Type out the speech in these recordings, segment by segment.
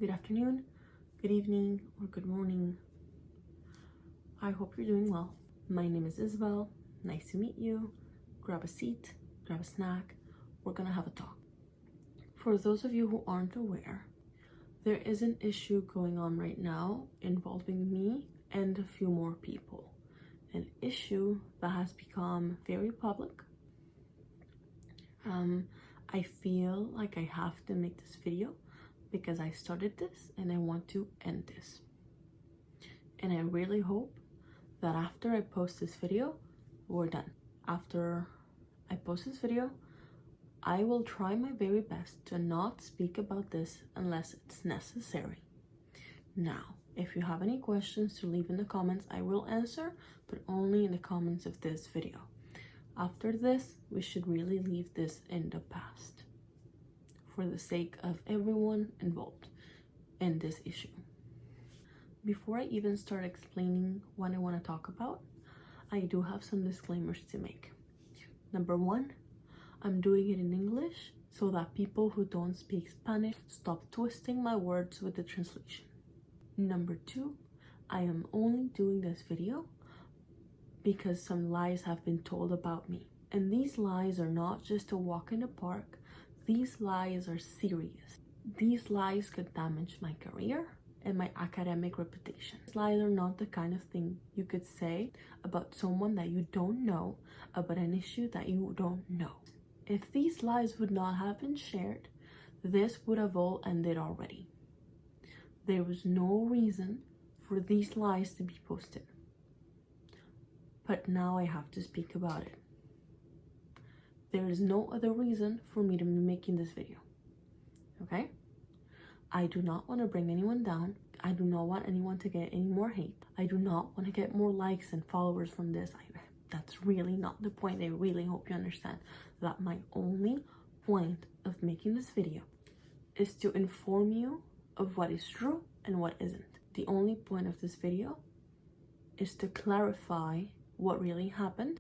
good afternoon, good evening, or good morning. I hope you're doing well. My name is Isabel. Nice to meet you. Grab a seat, grab a snack. We're gonna have a talk. For those of you who aren't aware, there is an issue going on right now involving me and a few more people. An issue that has become very public. I feel like I have to make this video because I started this and I want to end this. And I really hope that after I post this video, we're done. After I post this video, I will try my very best to not speak about this unless it's necessary. Now, if you have any questions to leave in the comments, I will answer, but only in the comments of this video. After this, we should really leave this in the past for the sake of everyone involved in this issue. Before I even start explaining what I want to talk about, I do have some disclaimers to make. Number one, I'm doing it in English so that people who don't speak Spanish stop twisting my words with the translation. Number two, I am only doing this video because some lies have been told about me. And these lies are not just a walk in the park. These lies are serious. These lies could damage my career and my academic reputation. These lies are not the kind of thing you could say about someone that you don't know, about an issue that you don't know. If these lies would not have been shared, this would have all ended already. There was no reason for these lies to be posted. But now I have to speak about it. There is no other reason for me to be making this video. Okay? I do not want to bring anyone down. I do not want anyone to get any more hate. I do not want to get more likes and followers from this. That's really not the point. I really hope you understand that my only point of making this video is to inform you of what is true and what isn't. The only point of this video is to clarify what really happened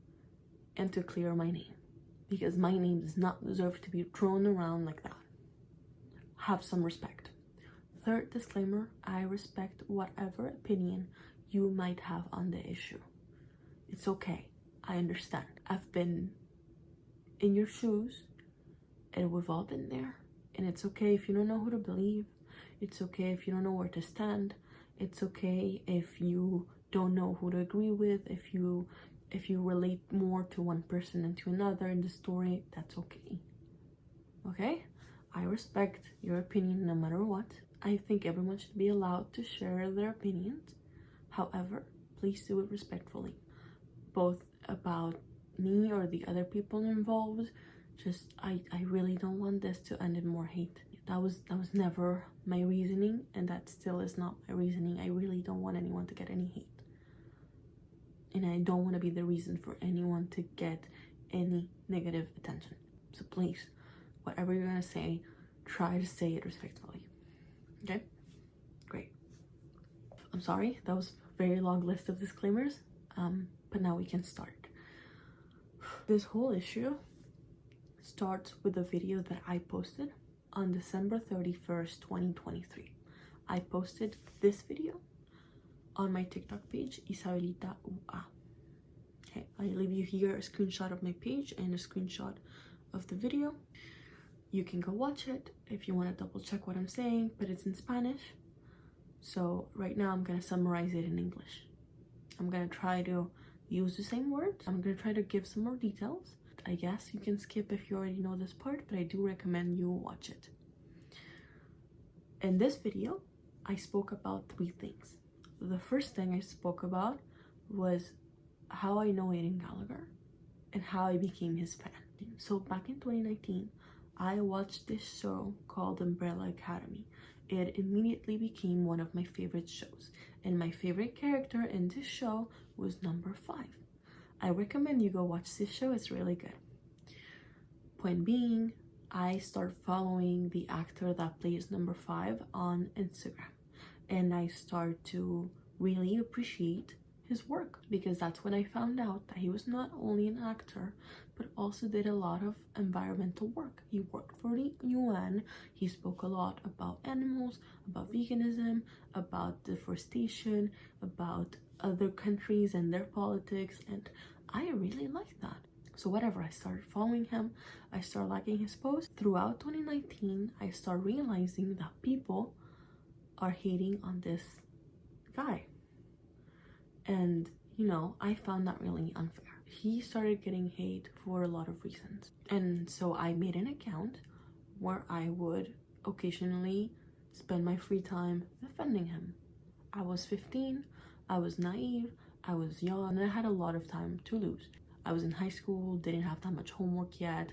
and to clear my name, because my name does not deserve to be thrown around like that. Have some respect. Third disclaimer, I respect whatever opinion you might have on the issue. It's okay. I understand. I've been in your shoes and we've all been there. And it's okay if you don't know who to believe. It's okay if you don't know where to stand. It's okay if you don't know who to agree with. If you relate more to one person than to another in the story, that's okay. Okay? I respect your opinion no matter what. I think everyone should be allowed to share their opinions. However, please do it respectfully. Both about me or the other people involved. I really don't want this to end in more hate. That was never my reasoning, and that still is not my reasoning. I really don't want anyone to get any hate. And I don't want to be the reason for anyone to get any negative attention. So please, whatever you're gonna say, try to say it respectfully. Okay? Great. I'm sorry, that was a very long list of disclaimers, but now we can start. This whole issue starts with a video that I posted on December 31st, 2023. I posted this video on my TikTok page, Isabelita UA. Okay, I leave you here a screenshot of my page and a screenshot of the video. You can go watch it if you want to double check what I'm saying, but it's in Spanish. So right now I'm going to summarize it in English. I'm going to try to use the same words. I'm going to try to give some more details. I guess you can skip if you already know this part, but I do recommend you watch it. In this video, I spoke about 3 things. The first thing I spoke about was how I know Aiden Gallagher and how I became his fan. So back in 2019, I watched this show called Umbrella Academy. It immediately became one of my favorite shows, and my favorite character in this show was number 5. I recommend you go watch this show, it's really good. Point being, I start following the actor that plays number 5 on Instagram, and I start to really appreciate his work, because that's when I found out that he was not only an actor but also did a lot of environmental work. He worked for the UN. He spoke a lot about animals, about veganism, about deforestation, about other countries and their politics, and I really liked that. So whatever, I started following him, I started liking his posts. Throughout 2019, I started realizing that people are hating on this guy. And, you know, I found that really unfair. He started getting hate for a lot of reasons. And so I made an account where I would occasionally spend my free time defending him. I was 15, I was naive, I was young, and I had a lot of time to lose. I was in high school, didn't have that much homework yet.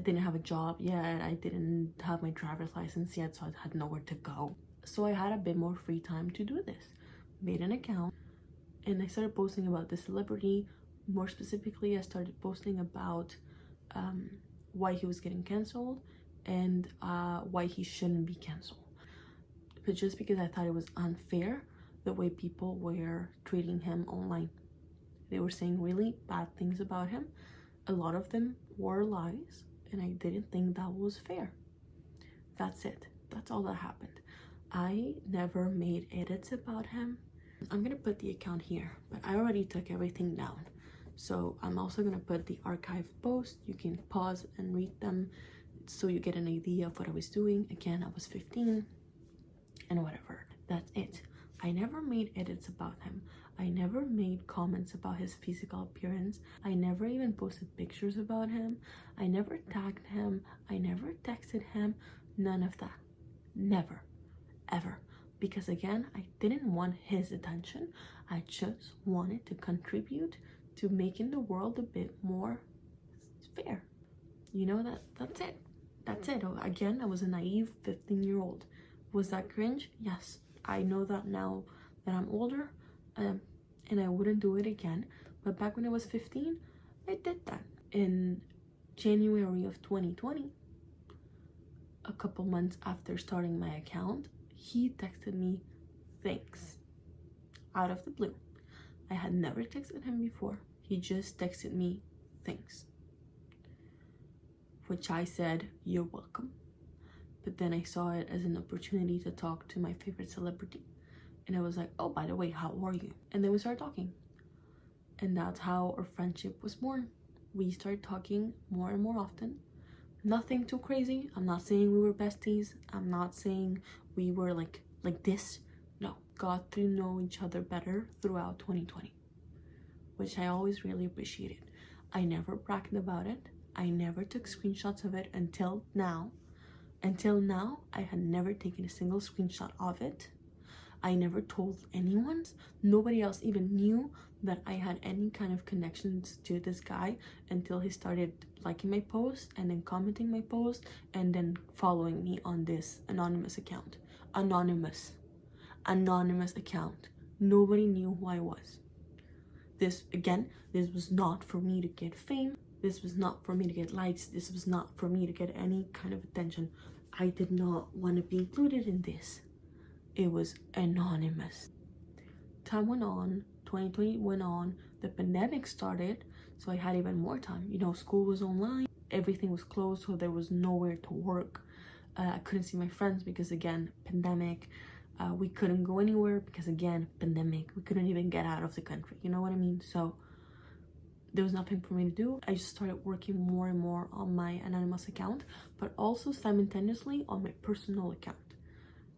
Didn't have a job yet. I didn't have my driver's license yet, so I had nowhere to go. So I had a bit more free time to do this. Made an account and I started posting about the celebrity. More specifically, I started posting about why he was getting cancelled and why he shouldn't be cancelled. But just because I thought it was unfair the way people were treating him online. They were saying really bad things about him. A lot of them were lies, and I didn't think that was fair. That's it. That's all that happened. I never made edits about him. I'm gonna put the account here, but I already took everything down. So I'm also gonna put the archive posts. You can pause and read them so you get an idea of what I was doing. Again, I was 15 and whatever. That's it. I never made edits about him. I never made comments about his physical appearance. I never even posted pictures about him. I never tagged him. I never texted him. None of that. Never. Ever. Because again, I didn't want his attention. I just wanted to contribute to making the world a bit more fair. You know, that's it. That's it. Again, I was a naive 15-year-old. Was that cringe? Yes. I know that now that I'm older, and I wouldn't do it again. But back when I was 15, I did that. In January of 2020, a couple months after starting my account, he texted me thanks out of the blue. I had never texted him before. He just texted me thanks, which I said, you're welcome. But then I saw it as an opportunity to talk to my favorite celebrity. And I was like, oh, by the way, how are you? And then we started talking. And that's how our friendship was born. We started talking more and more often. Nothing too crazy. I'm not saying we were besties. I'm not saying we were like this. No. Got to know each other better throughout 2020, which I always really appreciated. I never bragged about it. I never took screenshots of it until now. Until now, I had never taken a single screenshot of it. I never told anyone. Nobody else even knew that I had any kind of connections to this guy until he started liking my post and then commenting my post and then following me on this anonymous account. Anonymous account. Nobody knew who I was. This was not for me to get fame. This was not for me to get likes. This was not for me to get any kind of attention. I did not want to be included in this. It was anonymous. Time went on, 2020 went on, the pandemic started, so I had even more time. You know, school was online, everything was closed, so there was nowhere to work. I couldn't see my friends because, again, pandemic. We couldn't go anywhere because, again, pandemic. We couldn't even get out of the country, you know what I mean? So there was nothing for me to do. I just started working more and more on my anonymous account, but also simultaneously on my personal account.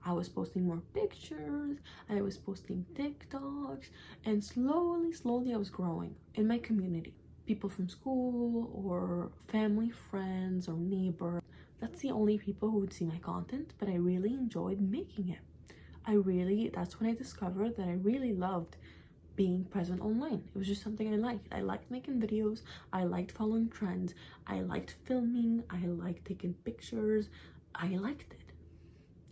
I was posting more pictures, I was posting TikToks, and slowly I was growing in my community. People from school or family, friends or neighbors. That's the only people who would see my content, but I really enjoyed making it. That's when I discovered that I really loved being present online. It was just something I liked. I liked making videos, I liked following trends, I liked filming, I liked taking pictures, I liked it.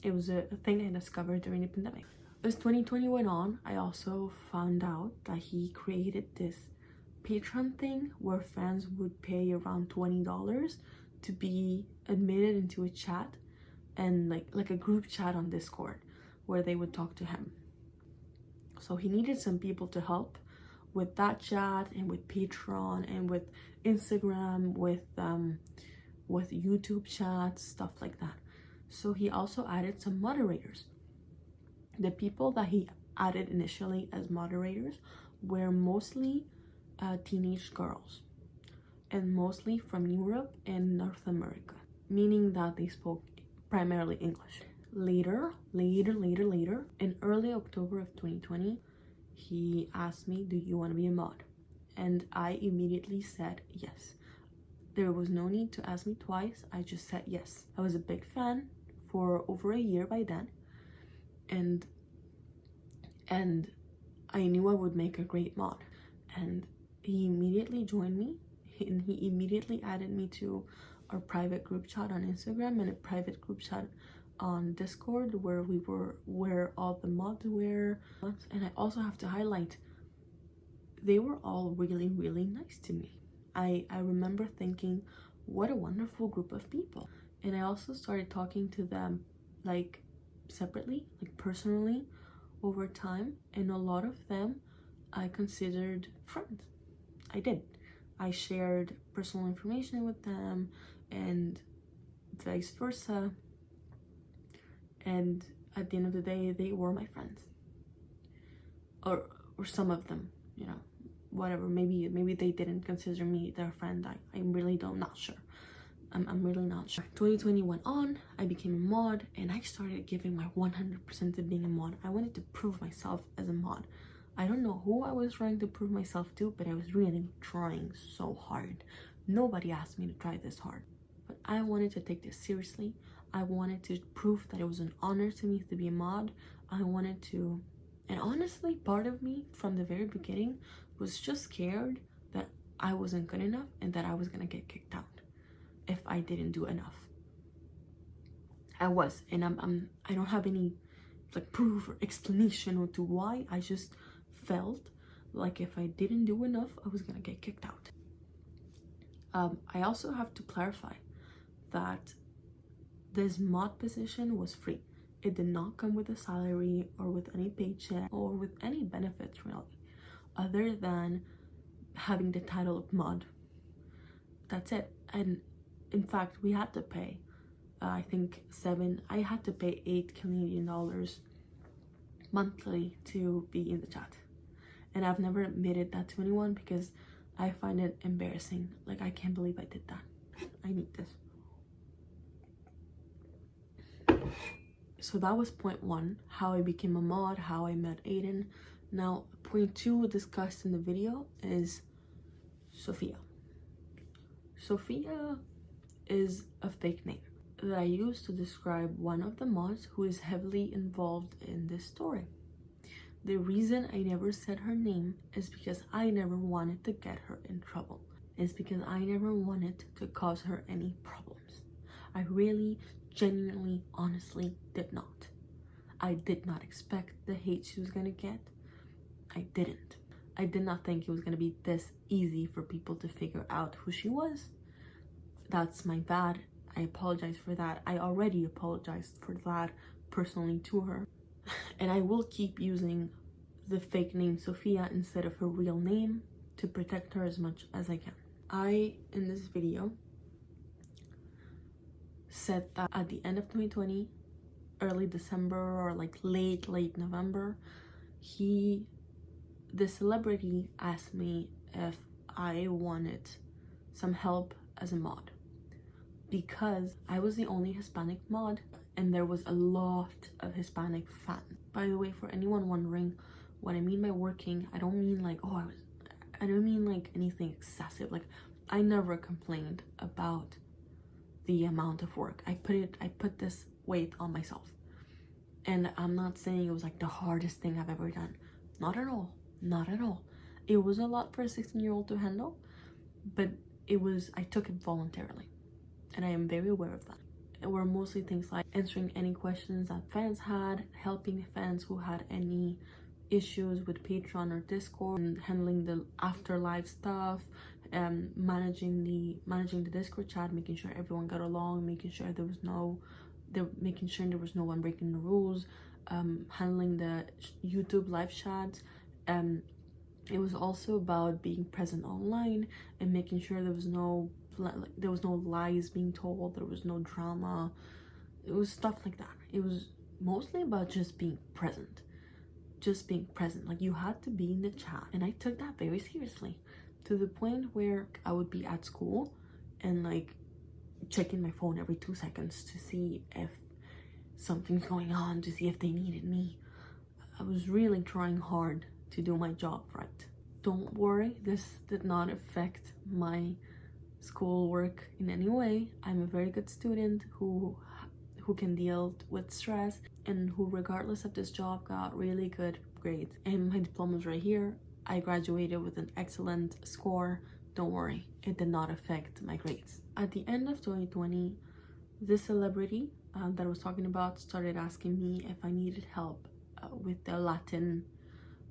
It was a thing I discovered during the pandemic. As 2020 went on, I also found out that he created this Patreon thing where fans would pay around $20 to be admitted into a chat, and like a group chat on Discord where they would talk to him. So he needed some people to help with that chat and with Patreon and with Instagram, with YouTube chats, stuff like that. So he also added some moderators. The people that he added initially as moderators were mostly teenage girls, and mostly from Europe and North America, meaning that they spoke primarily English. Later, in early October of 2020, he asked me, do you want to be a mod? And I immediately said yes. There was no need to ask me twice. I just said yes. I was a big fan for over a year by then, and I knew I would make a great mod. And he immediately joined me, and he immediately added me to our private group chat on Instagram and a private group chat on Discord where all the mods were. And I also have to highlight, they were all really, really nice to me. I remember thinking, what a wonderful group of people. And I also started talking to them like separately, like personally, over time, and a lot of them I considered friends. I did. I shared personal information with them and vice versa, and at the end of the day they were my friends, or some of them, you know, whatever. Maybe they didn't consider me their friend. I'm really not sure. I'm really not sure. 2020 went on, I became a mod, and I started giving my 100% to being a mod. I wanted to prove myself as a mod. I don't know who I was trying to prove myself to, but I was really trying so hard. Nobody asked me to try this hard, but I wanted to take this seriously. I wanted to prove that it was an honor to me to be a mod. I wanted to, and honestly, part of me from the very beginning was just scared that I wasn't good enough and that I was gonna get kicked out if I didn't do enough. I was, and I don't have any like proof or explanation or to why. I just felt like if I didn't do enough, I was gonna get kicked out. I also have to clarify that this mod position was free. It did not come with a salary or with any paycheck or with any benefits really, other than having the title of mod. That's it. And in fact, we had to pay, I think I had to pay 8 Canadian dollars monthly to be in the chat. And I've never admitted that to anyone because I find it embarrassing. Like, I can't believe I did that. I need this. So that was point 1, how I became a mod, how I met Aiden. Now, point 2 discussed in the video is Sophia. Sophia is a fake name that I use to describe one of the mods who is heavily involved in this story. The reason I never said her name is because I never wanted to get her in trouble. It's because I never wanted to cause her any problems. I really, genuinely, honestly did not. I did not expect the hate she was gonna get. I didn't. I did not think it was gonna be this easy for people to figure out who she was. That's my bad. I apologize for that. I already apologized for that personally to her. And I will keep using the fake name Sophia instead of her real name to protect her as much as I can. In this video, said that at the end of 2020, early December or like late November, the celebrity asked me if I wanted some help as a mod, because I was the only Hispanic mod and there was a lot of Hispanic fans. By the way, for anyone wondering what I mean by working, I don't mean like, I don't mean like anything excessive. Like, I never complained about the amount of work. I put this weight on myself. And I'm not saying it was like the hardest thing I've ever done. Not at all. Not at all. It was a lot for a 16-year-old to handle, but I took it voluntarily. And I am very aware of that. It were mostly things like answering any questions that fans had, helping fans who had any issues with Patreon or Discord, and handling the afterlife stuff, managing the Discord chat, making sure everyone got along, making sure there making sure there was no one breaking the rules, handling the YouTube live chats. It was also about being present online and making sure there was no lies being told, there was no drama. It was stuff like that. It was mostly about just being present. Like, you had to be in the chat, and I took that very seriously, to the point where I would be at school and like checking my phone every 2 seconds to see if something's going on, to see if they needed me. I was really trying hard to do my job right. Don't worry, this did not affect my schoolwork in any way. I'm a very good student who can deal with stress, and who, regardless of this job, got really good grades. And my diploma's right here. I graduated with an excellent score. Don't worry, it did not affect my grades. At the end of 2020, this celebrity that I was talking about started asking me if I needed help with the Latin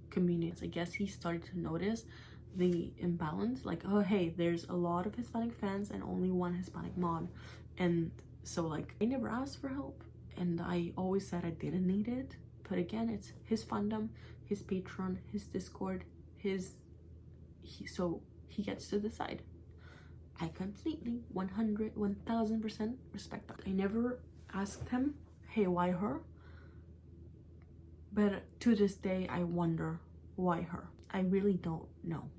communities. I guess he started to notice the imbalance, like, oh hey, there's a lot of Hispanic fans and only one Hispanic mod. And so like, I never asked for help, and I always said I didn't need it. But again, it's his fandom, his Patreon, his Discord, so he gets to decide. I completely 1000% respect that. I never asked him, hey, why her? But to this day, I wonder, why her? I really don't know.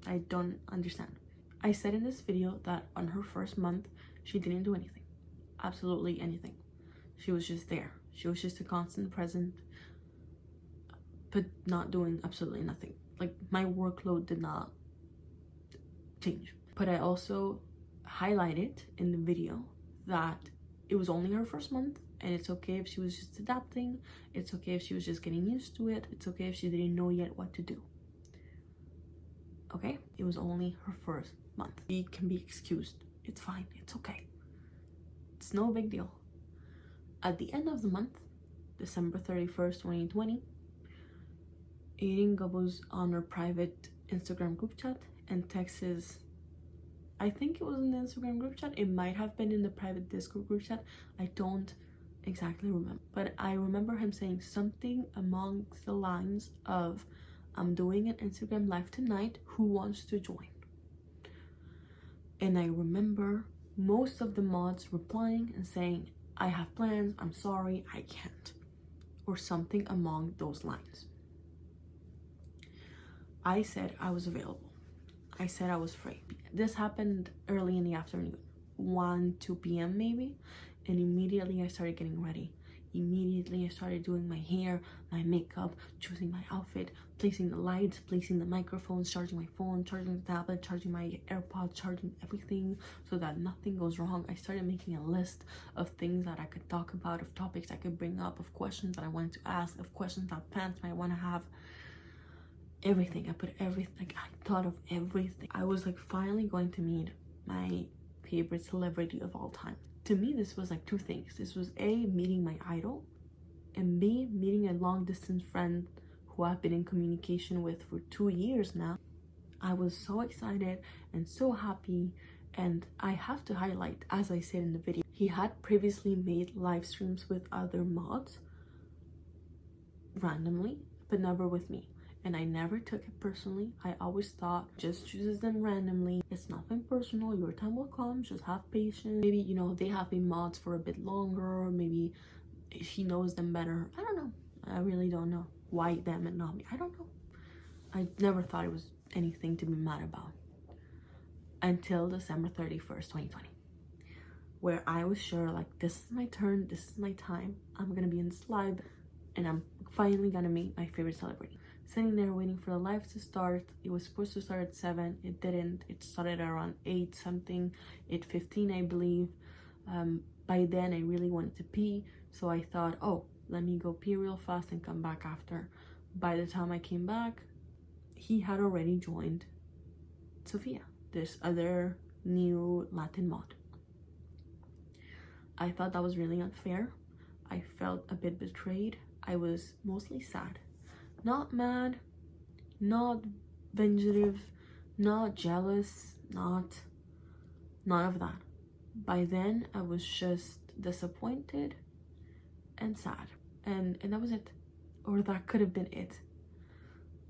I don't understand. I said in this video that on her first month, she didn't do anything. Absolutely anything. She was just there. She was just a constant present, but not doing absolutely nothing. Like, my workload did not change. But I also highlighted in the video that it was only her first month, and it's okay if she was just adapting. It's okay if she was just getting used to it. It's okay if she didn't know yet what to do. Okay? It was only her first month. She can be excused. It's fine. It's okay. It's no big deal. At the end of the month, December 31st, 2020, Aiden goes on her private Instagram group chat and texts, I think it was in the Instagram group chat, it might have been in the private Discord group chat, I don't exactly remember, but I remember him saying something amongst the lines of, I'm doing an Instagram live tonight, who wants to join? And I remember most of the mods replying and saying, I have plans, I'm sorry, I can't, or something along those lines. I said I was available. I said I was free. This happened early in the afternoon, 2 p.m. maybe, and immediately I started getting ready. Immediately I started doing my hair, my makeup, choosing my outfit, placing the lights, placing the microphones, charging my phone, charging the tablet, charging my AirPods, charging everything so that nothing goes wrong. I started making a list of things that I could talk about, of topics I could bring up, of questions that I wanted to ask, of questions that fans might want to have. Everything. I put everything. Like, I thought of everything. I was like finally going to meet my favorite celebrity of all time. To me, this was like two things. This was A, meeting my idol, and B, meeting a long distance friend who I've been in communication with for 2 years now. I was so excited and so happy. And I have to highlight, as I said in the video, he had previously made live streams with other mods randomly, but never with me. And I never took it personally. I always thought, just chooses them randomly. It's nothing personal. Your time will come. Just have patience. Maybe, you know, they have been mods for a bit longer. Maybe he knows them better. I don't know. I really don't know. Why them and not me? I don't know. I never thought it was anything to be mad about. Until December 31st, 2020. Where I was sure, like, this is my turn. This is my time. I'm going to be in this live. And I'm finally going to meet my favorite celebrity. Sitting there waiting for the live to start. It was supposed to start at 7. It didn't. It started around 8 something, 8:15 I believe. By then I really wanted to pee, so I thought, oh, let me go pee real fast and come back after. By the time I came back, he had already joined Sophia, this other new Latin mod. I thought that was really unfair. I felt a bit betrayed. I was mostly sad. Not mad, not vengeful, not jealous, not none of that. By then, I was just disappointed and sad, and that was it, or that could have been it.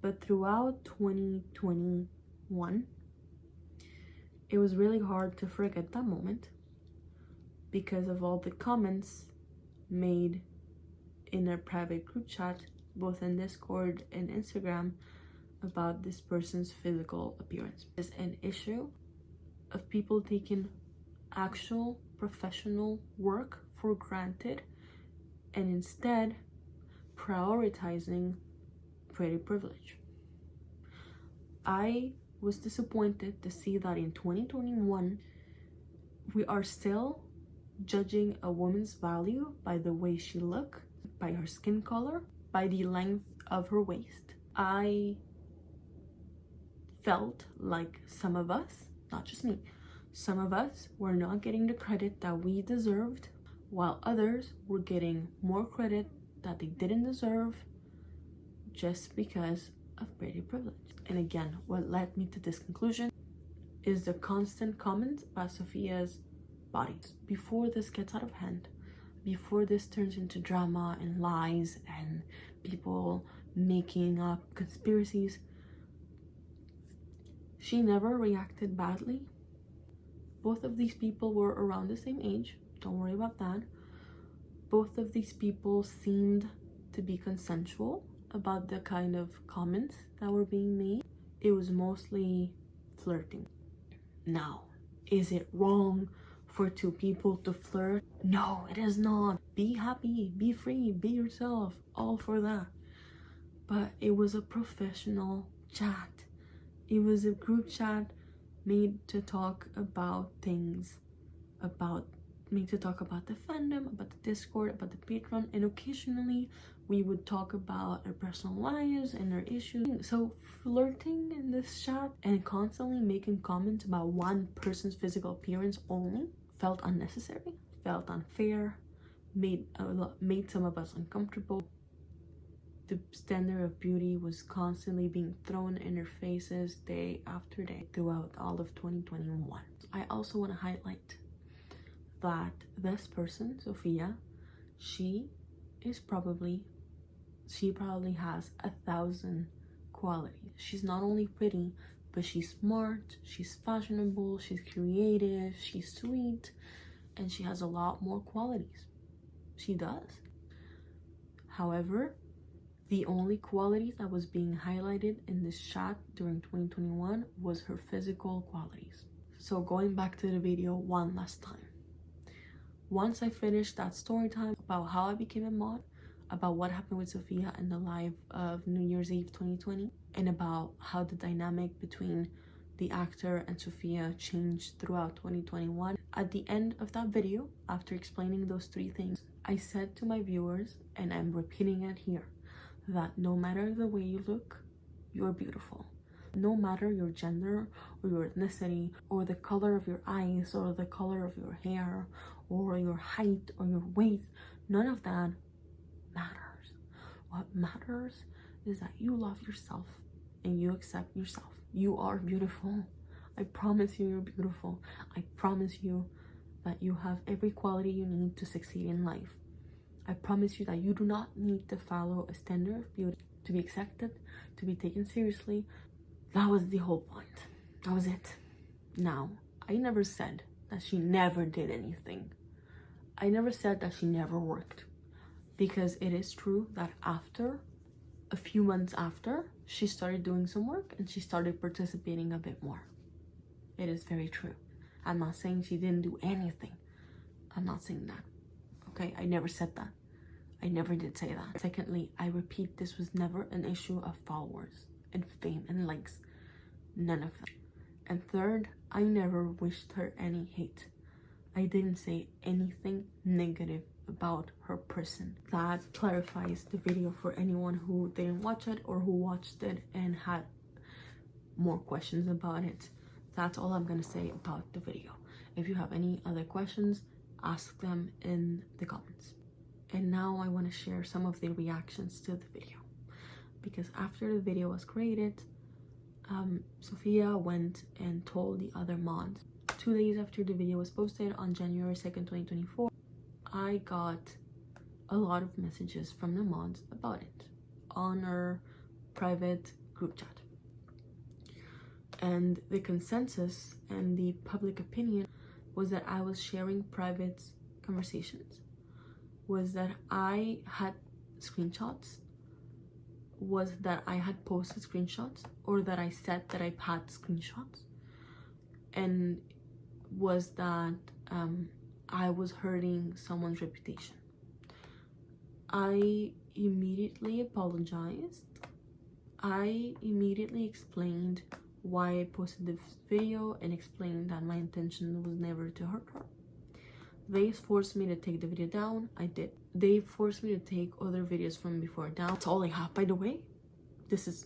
But throughout 2021, it was really hard to forget that moment because of all the comments made in our private group chat, both in Discord and Instagram, about this person's physical appearance. It's an issue of people taking actual professional work for granted and instead prioritizing pretty privilege. I was disappointed to see that in 2021 we are still judging a woman's value by the way she looks, by her skin color, by the length of her waist. I felt like some of us, not just me, some of us were not getting the credit that we deserved, while others were getting more credit that they didn't deserve just because of pretty privilege. And again, what led me to this conclusion is the constant comments about Sophia's body. Before this gets out of hand, before this turns into drama and lies and people making up conspiracies, she never reacted badly. Both of these people were around the same age, don't worry about that. Both of these people seemed to be consensual about the kind of comments that were being made. It was mostly flirting. Now, is it wrong for two people to flirt? No, it is not. Be happy, be free, be yourself, all for that. But it was a professional chat. It was a group chat made to talk about things, made to talk about the fandom, about the Discord, about the Patreon, and occasionally we would talk about our personal lives and our issues. So flirting in this chat and constantly making comments about one person's physical appearance only felt unnecessary, felt unfair, made some of us uncomfortable. The standard of beauty was constantly being thrown in our faces day after day throughout all of 2021. I also want to highlight that this person, Sophia, she probably has 1,000 qualities. She's not only pretty, but she's smart, she's fashionable, she's creative, she's sweet, and she has a lot more qualities. She does. However, the only qualities that was being highlighted in this chat during 2021 was her physical qualities. So going back to the video one last time. Once I finished that story time about how I became a mod, about what happened with Sophia in the live of New Year's Eve 2020, and about how the dynamic between the actor and Sophia changed throughout 2021. At the end of that video, after explaining those three things, I said to my viewers, and I'm repeating it here, that no matter the way you look, you're beautiful. No matter your gender or your ethnicity or the color of your eyes or the color of your hair or your height or your weight, none of that matters. What matters is that you love yourself and you accept yourself. You are beautiful. I promise you, you're beautiful. I promise you that you have every quality you need to succeed in life. I promise you that you do not need to follow a standard of beauty to be accepted, to be taken seriously. That was the whole point. That was it. Now, I never said that she never did anything. I never said that she never worked. Because it is true that after, a few months after, she started doing some work and she started participating a bit more. It is very true. I'm not saying she didn't do anything. I'm not saying that. Okay, I never said that. I never did say that. Secondly, I repeat, this was never an issue of followers and fame and likes. None of that. And third, I never wished her any hate. I didn't say anything negative about her person. That clarifies the video for anyone who didn't watch it or who watched it and had more questions about it. That's all I'm gonna say about the video. If you have any other questions, ask them in the comments. And now I want to share some of the reactions to the video, because after the video was created, Sophia went and told the other mods 2 days after the video was posted on January 2nd, 2024, I got a lot of messages from the mods about it on our private group chat. And the consensus and the public opinion was that I was sharing private conversations, was that I had screenshots, was that I had posted screenshots, or that I said that I had screenshots, and was that I was hurting someone's reputation. I immediately apologized. I immediately explained why I posted this video and explained that my intention was never to hurt her. They forced me to take the video down. I did. They forced me to take other videos from before down. That's all I have, by the way. This is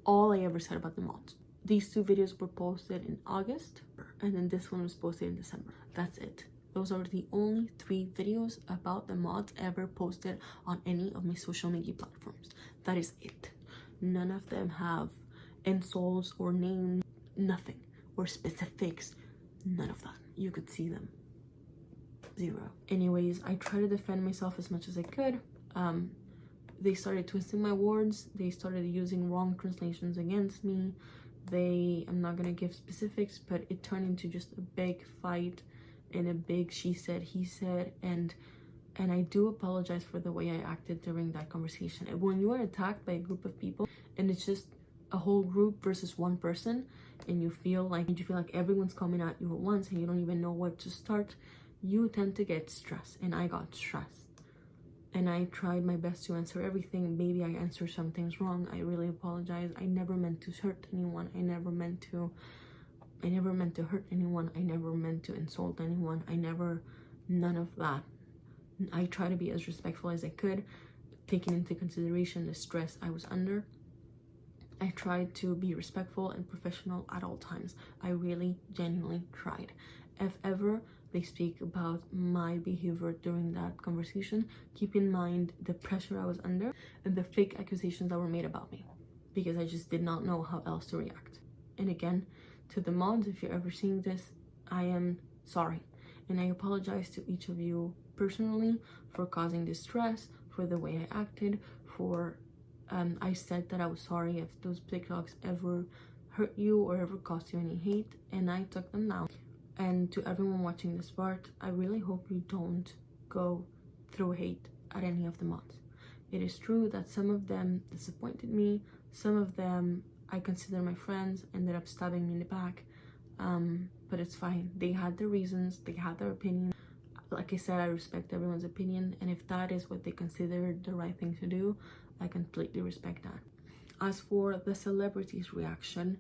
all I ever said about the mods. These two videos were posted in August, and then this one was posted in December. That's it. Those are the only 3 videos about the mods ever posted on any of my social media platforms. That is it. None of them have insults or names, nothing, or specifics, none of that. You could see them. 0. Anyways, I tried to defend myself as much as I could. They started twisting my words. They started using wrong translations against me. I'm not gonna give specifics, but it turned into just a big fight and a big she said, he said, and I do apologize for the way I acted during that conversation. When you are attacked by a group of people and it's just a whole group versus one person, and you feel like everyone's coming at you at once and you don't even know where to start, you tend to get stressed, and I got stressed. And I tried my best to answer everything. Maybe I answered some things wrong. I really apologize. I never meant to hurt anyone. I never meant to hurt anyone. I never meant to insult anyone. None of that. I try to be as respectful as I could, taking into consideration the stress I was under. I tried to be respectful and professional at all times. I really genuinely tried. If ever they speak about my behavior during that conversation, keep in mind the pressure I was under and the fake accusations that were made about me, because I just did not know how else to react. And again, to the mods, if you're ever seeing this, I am sorry, and I apologize to each of you personally for causing distress, for the way I acted, for I said that I was sorry if those TikToks ever hurt you or ever caused you any hate, and I took them down. And to everyone watching this part, I really hope you don't go through hate at any of the mods. It is true that some of them disappointed me, some of them I consider my friends ended up stabbing me in the back, but it's fine. They had their reasons, they had their opinion. Like I said, I respect everyone's opinion, and if that is what they consider the right thing to do, I completely respect that. As for the celebrities' reaction,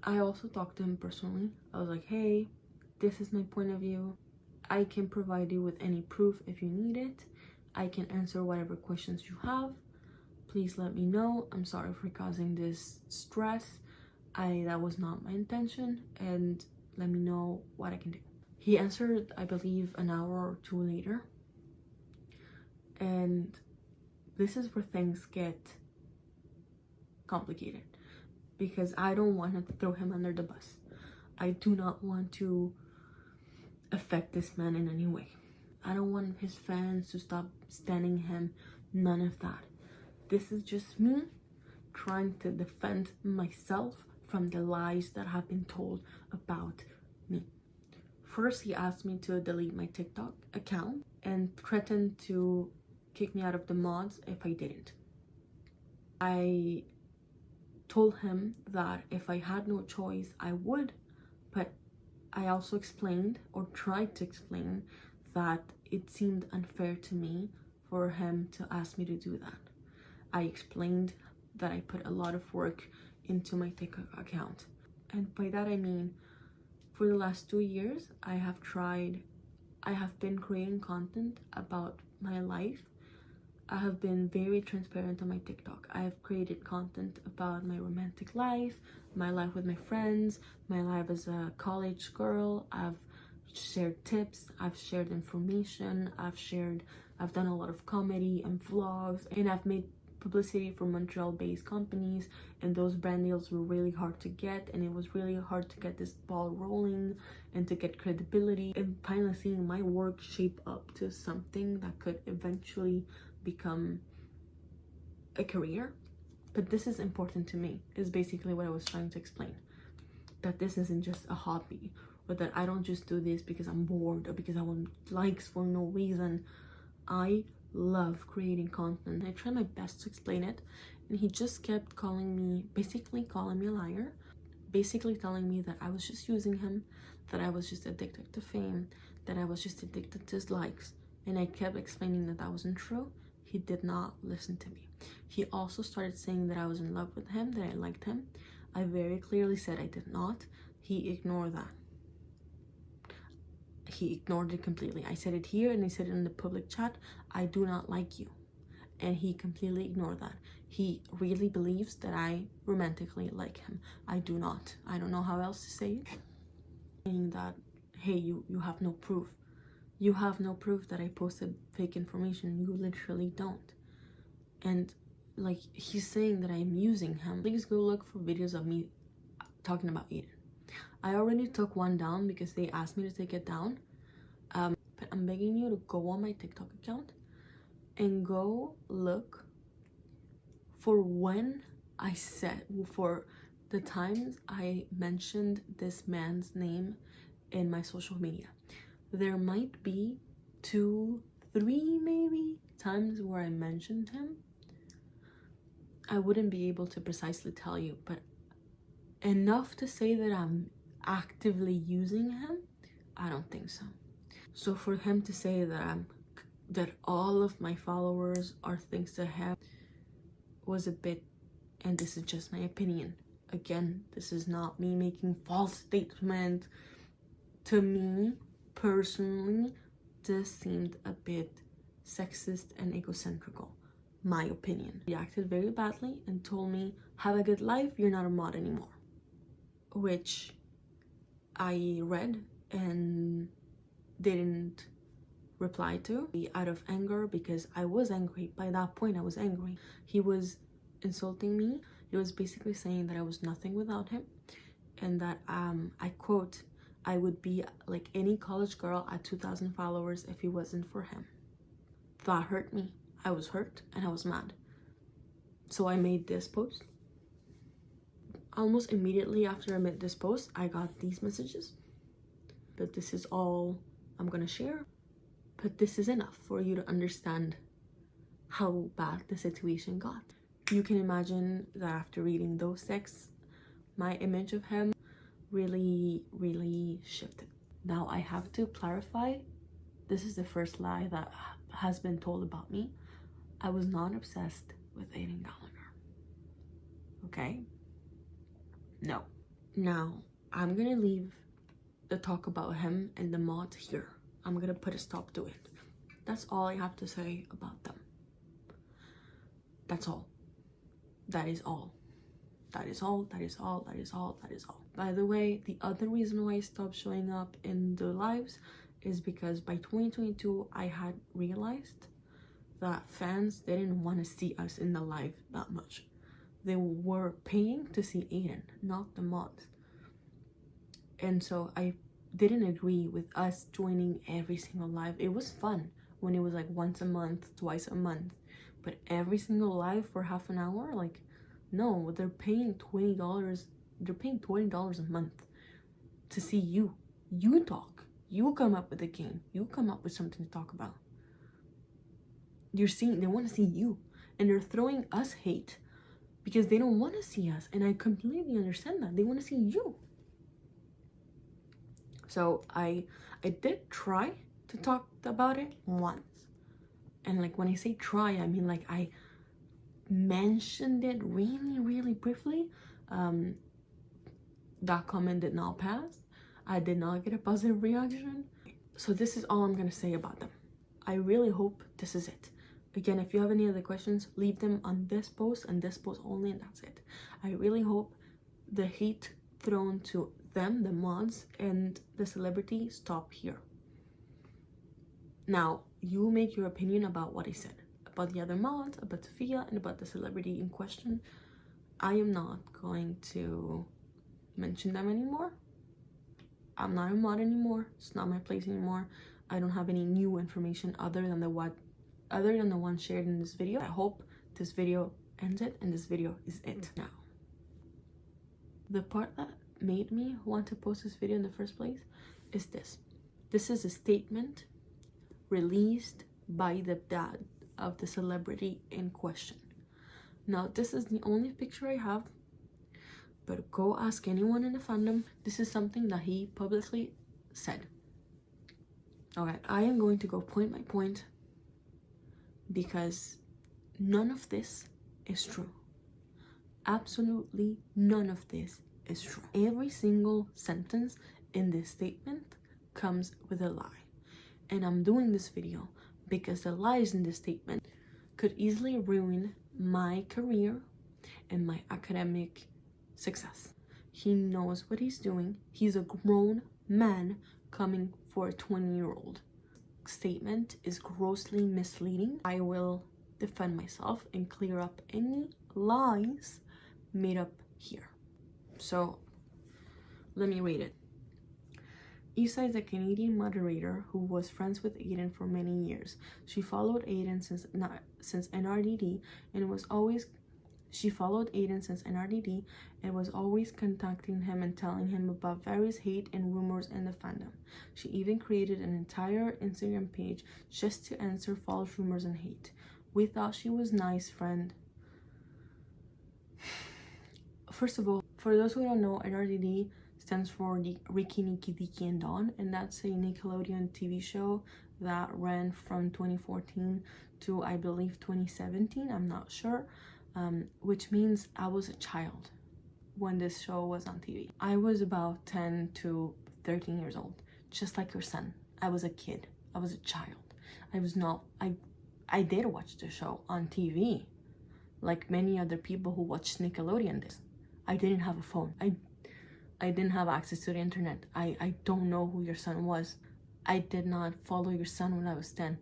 I also talked to him personally. I was like, hey, this is my point of view. I can provide you with any proof if you need it. I can answer whatever questions you have. Please let me know. I'm sorry for causing this stress. That was not my intention, and let me know what I can do. He answered, I believe, an hour or 2 later. And this is where things get complicated, because I don't want to throw him under the bus. I do not want to affect this man in any way. I don't want his fans to stop standing him. None of that. This is just me trying to defend myself from the lies that have been told about me. First, he asked me to delete my TikTok account and threatened to kick me out of the mods if I didn't. I told him that if I had no choice, I would, but I also explained, or tried to explain, that it seemed unfair to me for him to ask me to do that. I explained that I put a lot of work into my TikTok account, and by that I mean, for the last 2 years, I have been creating content about my life. I have been very transparent on my TikTok. I have created content about my romantic life, my life with my friends, my life as a college girl. I've shared tips, I've shared information, I've done a lot of comedy and vlogs, and I've made publicity for Montreal-based companies, and those brand deals were really hard to get, and it was really hard to get this ball rolling and to get credibility, and finally seeing my work shape up to something that could eventually become a career. But this is important to me, is basically what I was trying to explain, that this isn't just a hobby, or that I don't just do this because I'm bored or because I want likes for no reason. I love creating content. I tried my best to explain it, and he just kept basically calling me a liar, basically telling me that I was just using him, that I was just addicted to fame, that I was just addicted to his likes, and I kept explaining that that wasn't true. He did not listen to me. He also started saying that I was in love with him, that I liked him. I very clearly said I did not. He ignored that. He ignored it completely. I said it here and I said it in the public chat. I do not like you. And he completely ignored that. He really believes that I romantically like him. I do not. I don't know how else to say it. Saying that, hey, you have no proof. You have no proof that I posted fake information. You literally don't. And like, he's saying that I'm using him. Please go look for videos of me talking about Aiden. I already took one down because they asked me to take it down. But I'm begging you to go on my TikTok account and go look for when I said, for the times I mentioned this man's name in my social media. There might be 2, 3 maybe times where I mentioned him. I wouldn't be able to precisely tell you, but enough to say that I'm actively using him, I don't think so. So for him to say that all of my followers are thanks to him was a bit, and this is just my opinion. Again, this is not me making false statements. To me, personally, this seemed a bit sexist and egocentrical. My opinion. He acted very badly and told me, have a good life, you're not a mod anymore. Which I read and didn't reply to out of anger, because I was angry. By that point, I was angry. He was insulting me. He was basically saying that I was nothing without him, and that I quote, I would be like any college girl at 2,000 followers if it wasn't for him. That hurt me. I was hurt and I was mad. So I made this post. Almost immediately after I made this post, I got these messages. But this is all I'm gonna share. But this is enough for you to understand how bad the situation got. You can imagine that after reading those texts, my image of him really, really shifted. Now I have to clarify, this is the first lie that has been told about me. I was not obsessed with Aiden Gallagher. Okay? No. Now, I'm gonna leave the talk about him and the mods here. I'm gonna put a stop to it. That's all I have to say about them. That's all. That is all. That is all, that is all, that is all, that is all. By the way, the other reason why I stopped showing up in the lives is because by 2022, I had realized that fans didn't want to see us in the live that much. They were paying to see Aiden, not the mods. And so I didn't agree with us joining every single live. It was fun when it was like once a month, twice a month. But every single live for half an hour, like, no, they're paying $20. They're paying $20 a month to see you. You talk. You come up with a game. You come up with something to talk about. They want to see you, and they're throwing us hate because they don't want to see us, and I completely understand that. They want to see you. So I did try to talk about it once, and like when I say try, I mean like I mentioned it really, really briefly. That comment did not pass. I did not get a positive reaction. So this is all I'm gonna say about them. I really hope this is it. Again, if you have any other questions, leave them on this post and this post only, and that's it. I really hope the hate thrown to them, the mods, and the celebrity stop here. Now, you make your opinion about what I said. about the other mods, about Sophia, and about the celebrity in question. I am not going to mention them anymore. I'm not a mod anymore. It's not my place anymore. I don't have any new information other than the one shared in this video. I hope this video ends it, and this video is it now. The part that made me want to post this video in the first place is this. This is a statement released by the dad of the celebrity in question. Now, this is the only picture I have, but go ask anyone in the fandom. This is something that he publicly said. Okay, I am going to go point by point because none of this is true. Absolutely none of this is true. Every single sentence in this statement comes with a lie. And I'm doing this video because the lies in this statement could easily ruin my career and my academic success. He knows what he's doing. He's a grown man coming for a 20-year-old. Statement is grossly misleading. I will defend myself and clear up any lies made up here. So let me read it. Isa is a Canadian moderator who was friends with Aiden for many years. She followed Aiden since NRDD and was always contacting him and telling him about various hate and rumors in the fandom. She even created an entire Instagram page just to answer false rumors and hate. We thought she was nice friend. First of all, for those who don't know, NRDD stands for the Ricky, Nikki, Diki, and Dawn, and that's a Nickelodeon TV show that ran from 2014 to, I believe, 2017. I'm not sure, which means I was a child when this show was on TV. I was about 10 to 13 years old, just like your son. I was a kid. I was a child. I did watch the show on TV, like many other people who watched Nickelodeon did. I didn't have a phone. I didn't have access to the internet. I don't know who your son was. I did not follow your son when I was 10.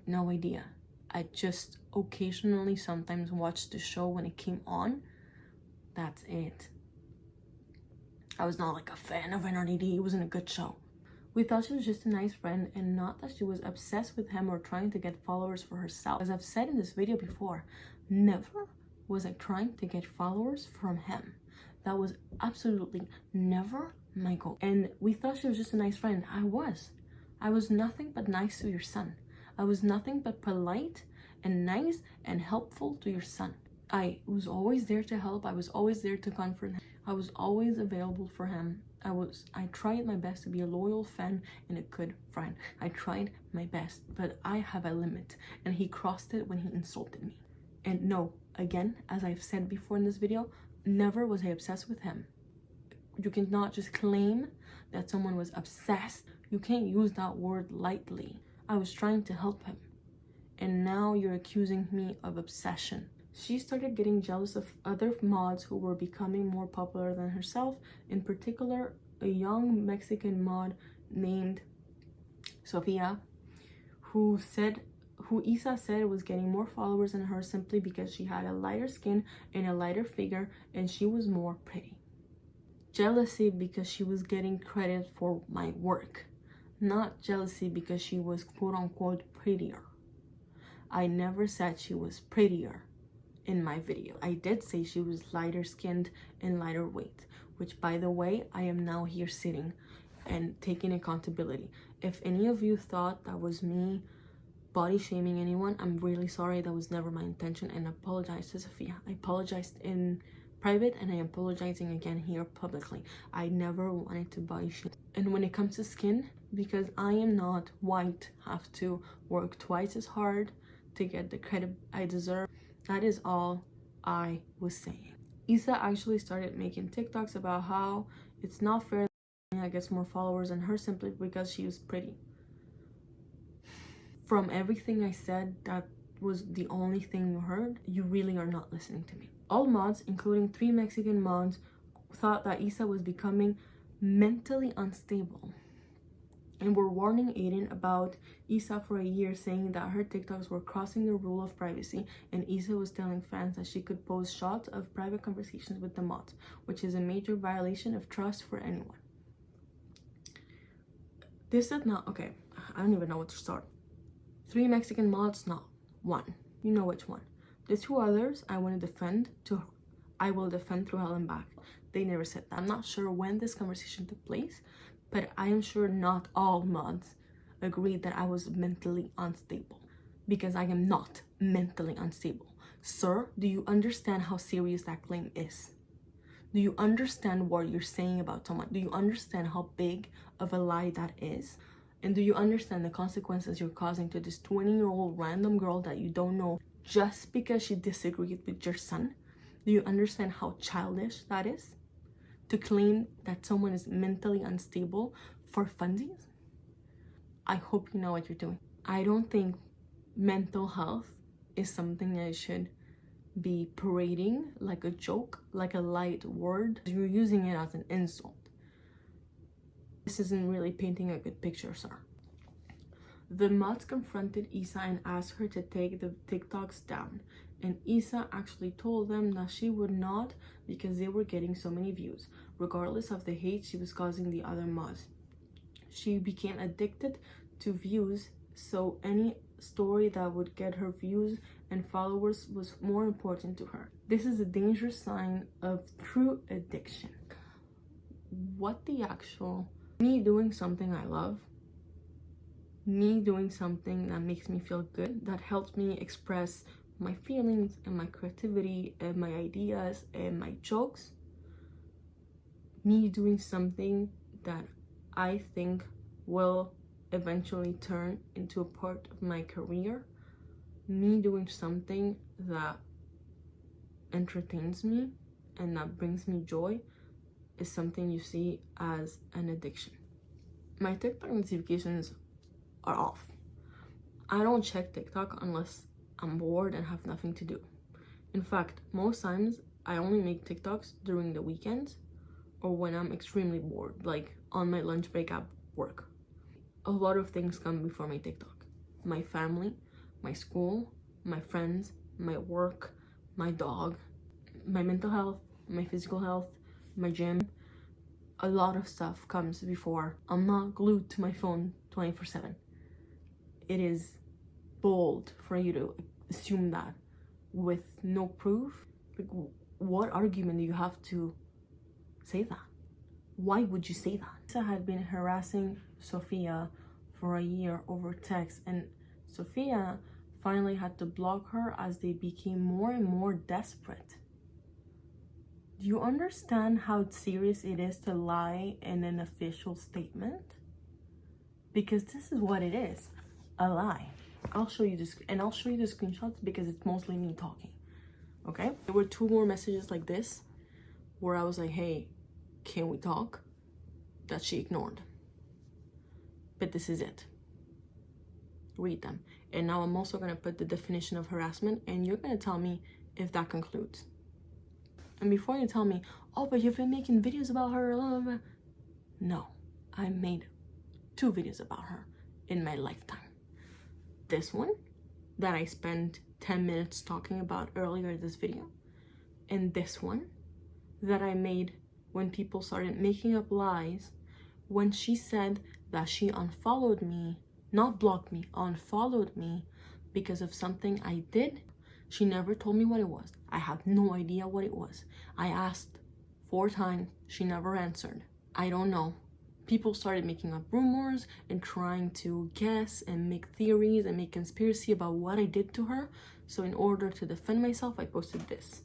No idea. I just occasionally sometimes watched the show when it came on. That's it. I was not like a fan of NRDD. It wasn't a good show. We thought she was just a nice friend and not that she was obsessed with him or trying to get followers for herself. As I've said in this video before, never was I trying to get followers from him. That was absolutely never my goal. And we thought she was just a nice friend. I was nothing but nice to your son. I was nothing but polite and nice and helpful to your son. I was always there to help. I was always there to comfort him. I was always available for him. I tried my best to be a loyal fan and a good friend. I tried my best, but I have a limit, and he crossed it when he insulted me. And no, again, as I've said before in this video, never was I obsessed with him. You cannot just claim that someone was obsessed. You can't use that word lightly. I was trying to help him, and now you're accusing me of obsession. She started getting jealous of other mods who were becoming more popular than herself, in particular a young Mexican mod named Sophia, who Isa said was getting more followers than her simply because she had a lighter skin and a lighter figure and she was more pretty. Jealousy because she was getting credit for my work, not jealousy because she was quote-unquote prettier. I never said she was prettier in my video. I did say she was lighter skinned and lighter weight, which, by the way, I am now here sitting and taking accountability. If any of you thought that was me body shaming anyone, I'm really sorry. That was never my intention, and I apologize to Sophia. I apologized in private and I am apologizing again here publicly. I never wanted to body shame. And when it comes to skin, because I am not white, have to work twice as hard to get the credit I deserve. That is all I was saying. Isa actually started making TikToks about how it's not fair that I gets more followers than her simply because she was pretty. From everything I said, that was the only thing you heard. You really are not listening to me. All mods, including 3 Mexican mods, thought that Isa was becoming mentally unstable. and were warning Aiden about Isa for a year, saying that her TikToks were crossing the rule of privacy, and Isa was telling fans that she could post shots of private conversations with the mods, which is a major violation of trust for anyone. This is not okay. I don't even know what to start. 3 Mexican mods, not 1. You know which one. The 2 others I will defend through hell and back. They never said that. I'm not sure when this conversation took place, but I am sure not all mods agreed that I was mentally unstable, because I am not mentally unstable. Sir, do you understand how serious that claim is? Do you understand what you're saying about someone? Do you understand how big of a lie that is? And do you understand the consequences you're causing to this 20-year-old random girl that you don't know just because she disagreed with your son? Do you understand how childish that is? To claim that someone is mentally unstable for funsies? I hope you know what you're doing. I don't think mental health is something that should be parading like a joke, like a light word. You're using it as an insult. This isn't really painting a good picture, sir. The mods confronted Isa and asked her to take the TikToks down, and Isa actually told them that she would not, because they were getting so many views, regardless of the hate she was causing the other mods. She became addicted to views, so any story that would get her views and followers was more important to her. This is a dangerous sign of true addiction. What the actual... Me doing something I love, me doing something that makes me feel good, that helps me express my feelings and my creativity and my ideas and my jokes, me doing something that I think will eventually turn into a part of my career, me doing something that entertains me and that brings me joy, is something you see as an addiction. My TikTok notifications are off. I don't check TikTok unless I'm bored and have nothing to do. In fact, most times I only make TikToks during the weekends or when I'm extremely bored, like on my lunch break at work. A lot of things come before my TikTok. My family, my school, my friends, my work, my dog, my mental health, my physical health, my gym. A lot of stuff comes before. I'm not glued to my phone 24/7. It is bold for you to assume that with no proof. Like, what argument do you have to say that? Why would you say that? Isa had been harassing Sophia for a year over text, and Sophia finally had to block her as they became more and more desperate. Do you understand how serious it is to lie in an official statement? Because this is what it is, a lie. I'll show you this, and I'll show you the screenshots because it's mostly me talking, okay? There were 2 more messages like this where I was like, hey, can we talk? That she ignored. But this is it. Read them. And now I'm also gonna put the definition of harassment, and you're gonna tell me if that concludes. And before you tell me, oh, but you've been making videos about her, blah, blah, blah. No, I made 2 videos about her in my lifetime. This one that I spent 10 minutes talking about earlier in this video, and this one that I made when people started making up lies, when she said that she unfollowed me, not blocked me, unfollowed me because of something I did. She never told me what it was. I have no idea what it was. I asked 4 times, she never answered. I don't know. People started making up rumors and trying to guess and make theories and make conspiracy about what I did to her. So in order to defend myself, I posted this,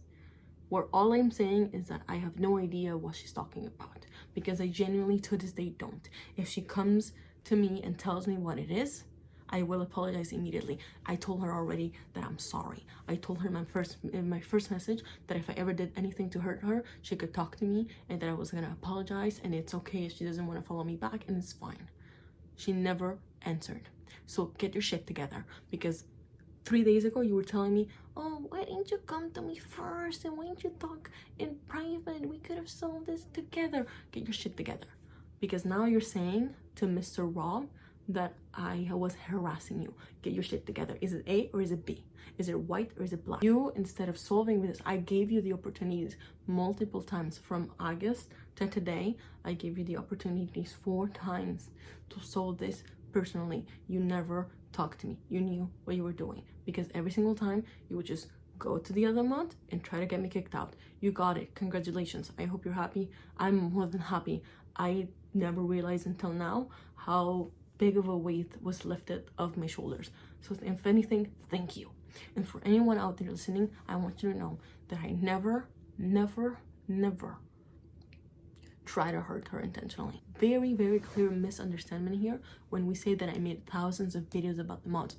where all I'm saying is that I have no idea what she's talking about, because I genuinely to this day don't. If she comes to me and tells me what it is, I will apologize immediately. I told her already that I'm sorry. I told her in my first message that if I ever did anything to hurt her, she could talk to me and that I was gonna apologize, and it's okay if she doesn't want to follow me back, and it's fine. She never answered. So get your shit together, because 3 days ago you were telling me, oh, why didn't you come to me first, and why didn't you talk in private? We could have solved this together. Get your shit together, because now you're saying to Mr. Rob that I was harassing you. Get your shit together. Is it A or is it B? Is it white or is it black? You, instead of solving this, I gave you the opportunities multiple times from August to today. I gave you the opportunities 4 times to solve this personally. You never talked to me. You knew what you were doing, because every single time you would just go to the other mod and try to get me kicked out. You got it. Congratulations. I hope you're happy. I'm more than happy. I never realized until now how big of a weight was lifted off my shoulders. So if anything, thank you. And for anyone out there listening, I want you to know that I never try to hurt her intentionally. Very, very clear misunderstanding here when we say that I made thousands of videos about the mods.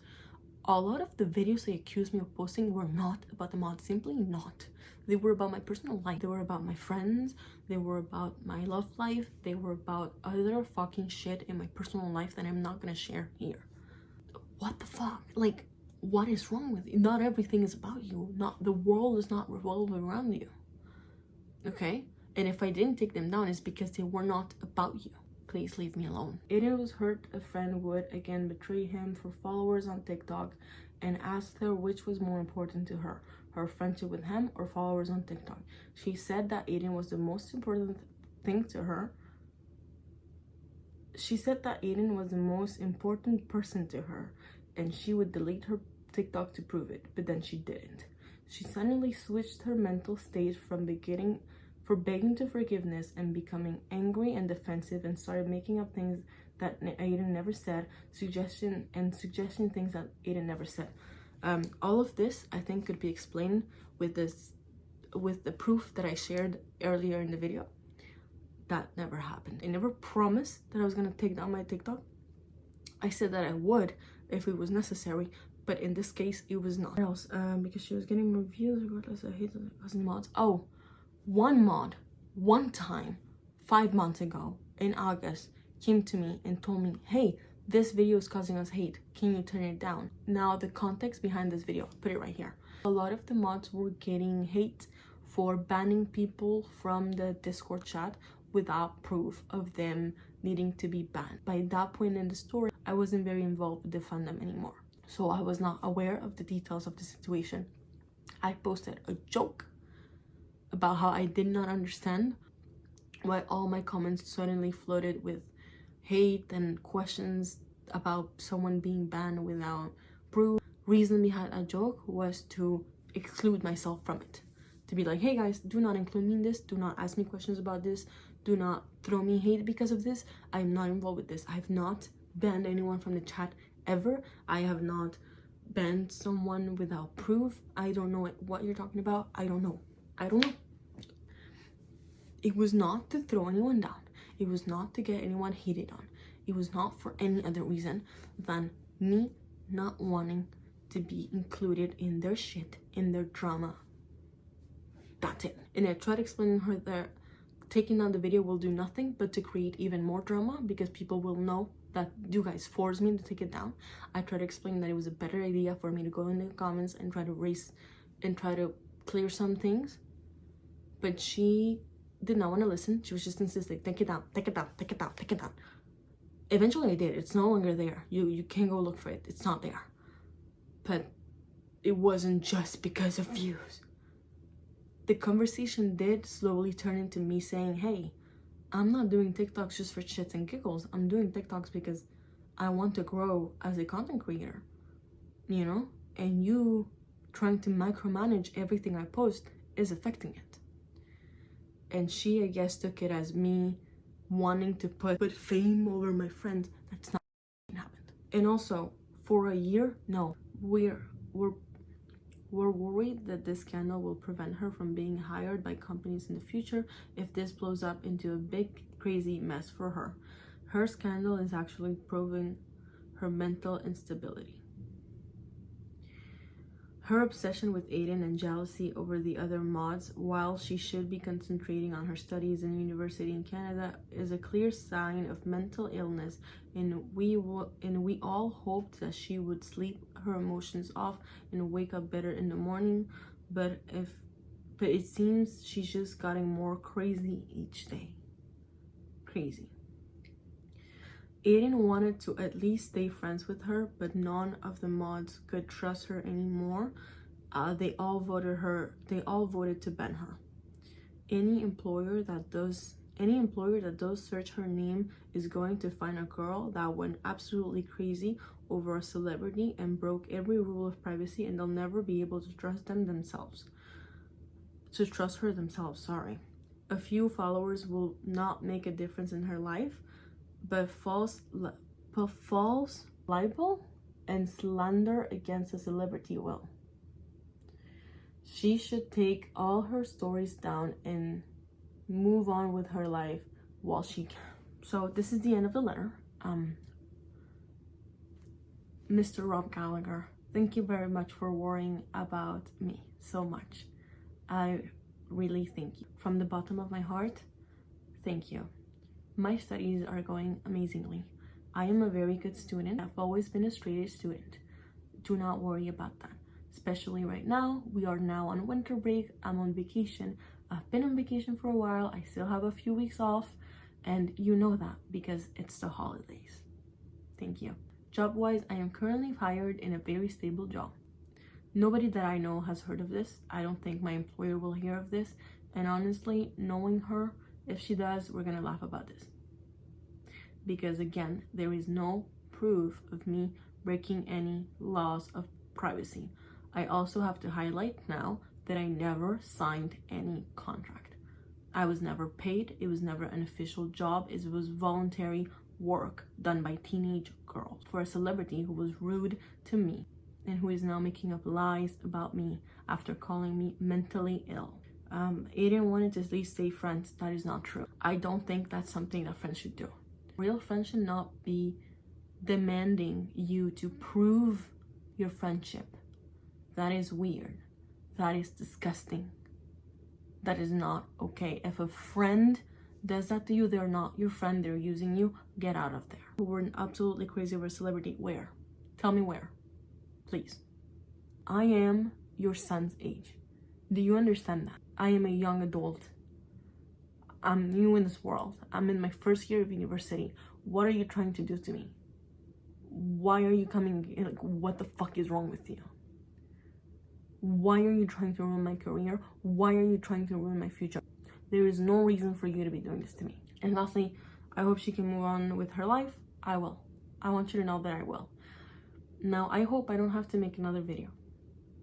A lot of the videos they accused me of posting were not about the mods, simply not. They were about my personal life. They were about my friends. They were about my love life. They were about other fucking shit in my personal life that I'm not gonna share here. What the fuck? Like, what is wrong with you? Not everything is about you. Not the world is not revolving around you. Okay? And if I didn't take them down, it's because they were not about you. Please leave me alone. Aiden was hurt a friend would again betray him for followers on TikTok and asked her which was more important to her friendship with him or followers on TikTok. She said that Aiden was the most important thing to her. She said that Aiden was the most important person to her and she would delete her TikTok to prove it, but then she didn't. She suddenly switched her mental state from begging to forgiveness and becoming angry and defensive, and started making up things that Aiden never said, suggesting things that Aiden never said. All of this I think could be explained with the proof that I shared earlier in the video. That never happened. I never promised that I was gonna take down my TikTok. I said that I would if it was necessary, but in this case it was not. What else? Because she was getting reviews regardless. I hate the mods. Oh, one mod, one time, 5 months ago in August, came to me and told me, hey, this video is causing us hate. Can you turn it down? Now, the context behind this video, put it right here. A lot of the mods were getting hate for banning people from the Discord chat without proof of them needing to be banned. By that point in the story, I wasn't very involved with the fandom anymore. So I was not aware of the details of the situation. I posted a joke about how I did not understand why all my comments suddenly flooded with hate and questions about someone being banned without proof. Reason behind a joke was to exclude myself from it. To be like, hey guys, do not include me in this. Do not ask me questions about this. Do not throw me hate because of this. I'm not involved with this. I have not banned anyone from the chat ever. I have not banned someone without proof. I don't know what you're talking about. I don't know. It was not to throw anyone down. It was not to get anyone hated on. It was not for any other reason than me not wanting to be included in their shit, in their drama. That's it. And I tried explaining her that taking down the video will do nothing but to create even more drama, because people will know that you guys forced me to take it down. I tried to explain that it was a better idea for me to go in the comments and try to clear some things. But she did not want to listen. She was just insisting, take it down, take it down, take it down, take it down. Eventually I did. It's no longer there. You can go look for it. It's not there. But it wasn't just because of views. The conversation did slowly turn into me saying, hey, I'm not doing TikToks just for shits and giggles. I'm doing TikToks because I want to grow as a content creator, you know? And you trying to micromanage everything I post is affecting it. And she, I guess, took it as me wanting to put fame over my friends. That's not what happened. And also, for a year, no, we're worried that this scandal will prevent her from being hired by companies in the future if this blows up into a big, crazy mess for her. Her scandal is actually proving her mental instability. Her obsession with Aiden and jealousy over the other mods, while she should be concentrating on her studies in university in Canada, is a clear sign of mental illness, and we all hoped that she would sleep her emotions off and wake up better in the morning, but it seems she's just getting more crazy each day. Crazy. Aiden wanted to at least stay friends with her, but none of the mods could trust her anymore. They all voted to ban her. Any employer that does search her name is going to find a girl that went absolutely crazy over a celebrity and broke every rule of privacy, and they'll never be able to trust her themselves. Sorry. A few followers will not make a difference in her life, but false libel and slander against a celebrity will. She should take all her stories down and move on with her life while she can. So this is the end of the letter. Mr. Rob Gallagher, thank you very much for worrying about me so much. I really thank you. From the bottom of my heart, thank you. My studies are going amazingly. I am a very good student. I've always been a straight A student. Do not worry about that. Especially right now, we are now on winter break. I'm on vacation. I've been on vacation for a while. I still have a few weeks off, and you know that because it's the holidays. Thank you. Job-wise, I am currently hired in a very stable job. Nobody that I know has heard of this. I don't think my employer will hear of this. And honestly, knowing her, if she does, we're gonna laugh about this. Because again, there is no proof of me breaking any laws of privacy. I also have to highlight now that I never signed any contract. I was never paid. It was never an official job. It was voluntary work done by teenage girls for a celebrity who was rude to me and who is now making up lies about me after calling me mentally ill. Aiden wanted to at least stay friends. That is not true. I don't think that's something that friends should do. Real friends should not be demanding you to prove your friendship. That is weird. That is disgusting. That is not okay. If a friend does that to you, they're not your friend. They're using you. Get out of there. We're absolutely crazy over a celebrity. Where? Tell me where. Please. I am your son's age. Do you understand that? I am a young adult. I'm new in this world. I'm in my first year of university. What are you trying to do to me? Why are you coming? Like, what the fuck is wrong with you? Why are you trying to ruin my career? Why are you trying to ruin my future? There is no reason for you to be doing this to me. And lastly, I hope she can move on with her life. I will. I want you to know that I will. Now, I hope I don't have to make another video.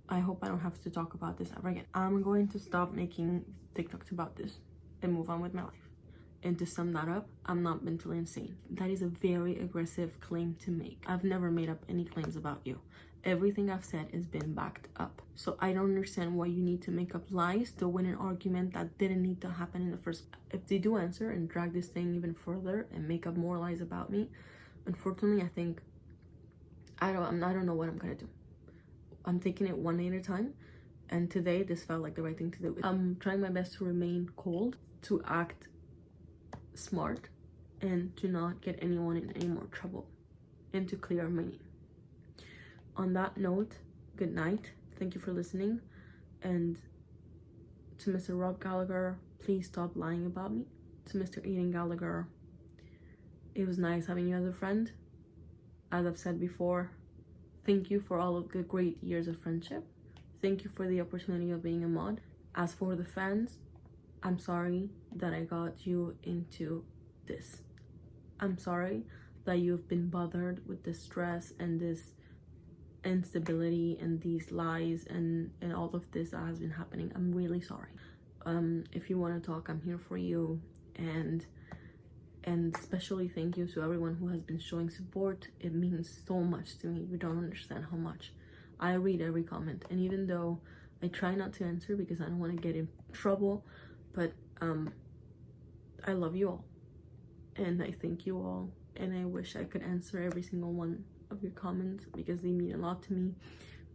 I hope I don't have to talk about this ever again. I'm going to stop making TikToks about this and move on with my life. And to sum that up, I'm not mentally insane. That is a very aggressive claim to make. I've never made up any claims about you. Everything I've said has been backed up. So I don't understand why you need to make up lies to win an argument that didn't need to happen in the first place. If they do answer and drag this thing even further and make up more lies about me, unfortunately, I think I don't know what I'm gonna do. I'm taking it one day at a time, and today this felt like the right thing to do. I'm trying my best to remain cold, to act smart, and to not get anyone in any more trouble, and to clear my name. On that note, good night. Thank you for listening. And to Mr. Rob Gallagher, please stop lying about me. To Mr. Aiden Gallagher, it was nice having you as a friend. As I've said before, thank you for all of the great years of friendship. Thank you for the opportunity of being a mod. As for the fans, I'm sorry that I got you into this. I'm sorry that you've been bothered with this stress and this instability and these lies and all of this that has been happening. I'm really sorry. If you want to talk, I'm here for you. And especially thank you to everyone who has been showing support. It means so much to me. You don't understand how much. I read every comment, and even though I try not to answer because I don't want to get in trouble, but I love you all, and I thank you all, and I wish I could answer every single one of your comments because they mean a lot to me.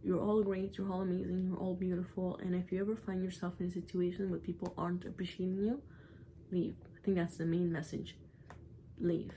You're all great, you're all amazing, you're all beautiful, and if you ever find yourself in a situation where people aren't appreciating you, leave. I think that's the main message. Leave.